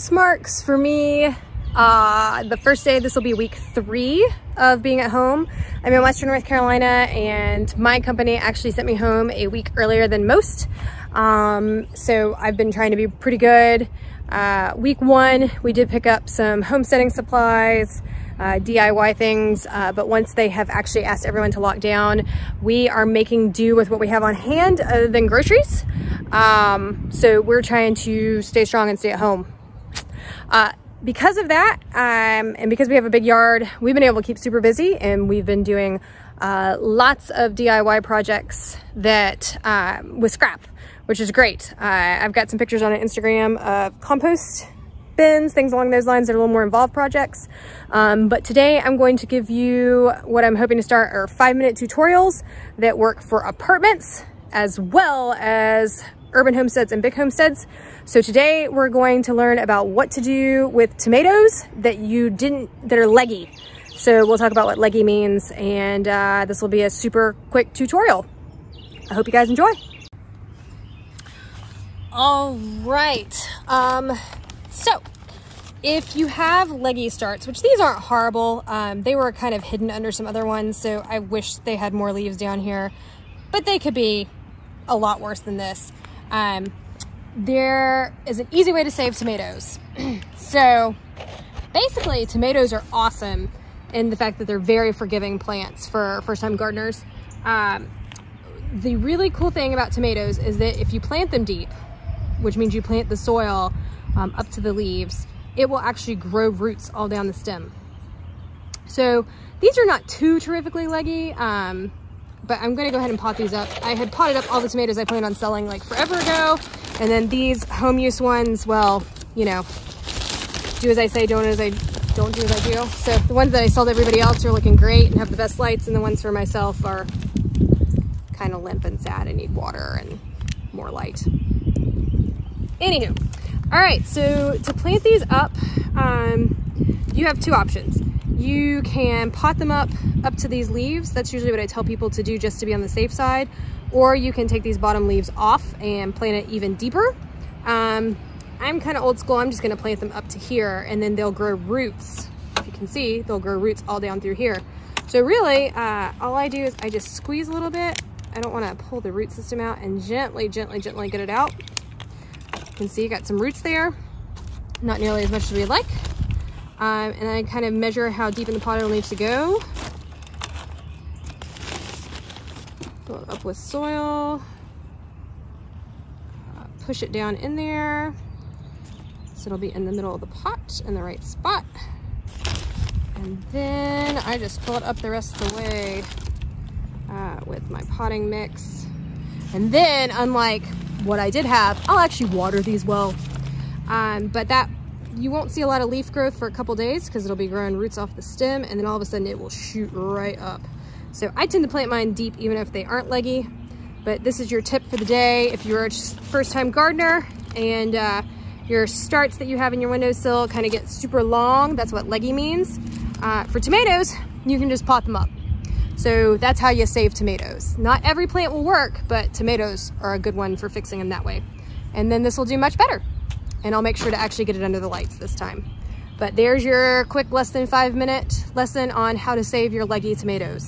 This marks for me the first day. This will be week 3 of being at home. I'm in Western North Carolina, and my company actually sent me home a week earlier than most. So I've been trying to be pretty good. Week 1, we did pick up some homesteading supplies, DIY things, but once they have actually asked everyone to lock down, we are making do with what we have on hand other than groceries. So we're trying to stay strong and stay at home. Because of that, and because we have a big yard, we've been able to keep super busy, and we've been doing lots of DIY projects that with scrap, which is great. I've got some pictures on Instagram of compost bins, things along those lines that are a little more involved projects. But today I'm going to give you what I'm hoping to start are 5-minute tutorials that work for apartments as well as urban homesteads and big homesteads. So today we're going to learn about what to do with tomatoes that are leggy. So we'll talk about what leggy means, and this will be a super quick tutorial. I hope you guys enjoy. All right, so if you have leggy starts, which these aren't horrible, they were kind of hidden under some other ones, so I wish they had more leaves down here, but they could be a lot worse than this. There is an easy way to save tomatoes. So basically, tomatoes are awesome in the fact that they're very forgiving plants for first-time gardeners. The really cool thing about tomatoes is that if you plant them deep, which means you plant the soil up to the leaves, it will actually grow roots all down the stem. So these are not too terrifically leggy, but I'm gonna go ahead and pot these up. I had potted up all the tomatoes I planned on selling like forever ago, and then these home use ones, well, you know, do as I say, don't do as I do. So the ones that I sold everybody else are looking great and have the best lights, and the ones for myself are kind of limp and sad and need water and more light. Anywho, all right, so to plant these up, you have 2 options. You can pot them up to these leaves. That's usually what I tell people to do just to be on the safe side. Or you can take these bottom leaves off and plant it even deeper. I'm kind of old school. I'm just gonna plant them up to here, and then they'll grow roots. If you can see, they'll grow roots all down through here. So really, all I do is I just squeeze a little bit. I don't wanna pull the root system out, and gently, gently, gently get it out. You can see you got some roots there. Not nearly as much as we'd like. And I kind of measure how deep in the pot it needs to go. Fill it up with soil. Push it down in there. So it'll be in the middle of the pot in the right spot. And then I just fill it up the rest of the way with my potting mix. And then, unlike what I did have, I'll actually water these well. But that, you won't see a lot of leaf growth for a couple days because it'll be growing roots off the stem, and then all of a sudden it will shoot right up. So I tend to plant mine deep even if they aren't leggy, but this is your tip for the day. If you're a first-time gardener and your starts that you have in your windowsill kind of get super long, that's what leggy means. For tomatoes, you can just pot them up. So that's how you save tomatoes. Not every plant will work, but tomatoes are a good one for fixing them that way. And then this will do much better. And I'll make sure to actually get it under the lights this time. But there's your quick less than 5-minute lesson on how to save your leggy tomatoes.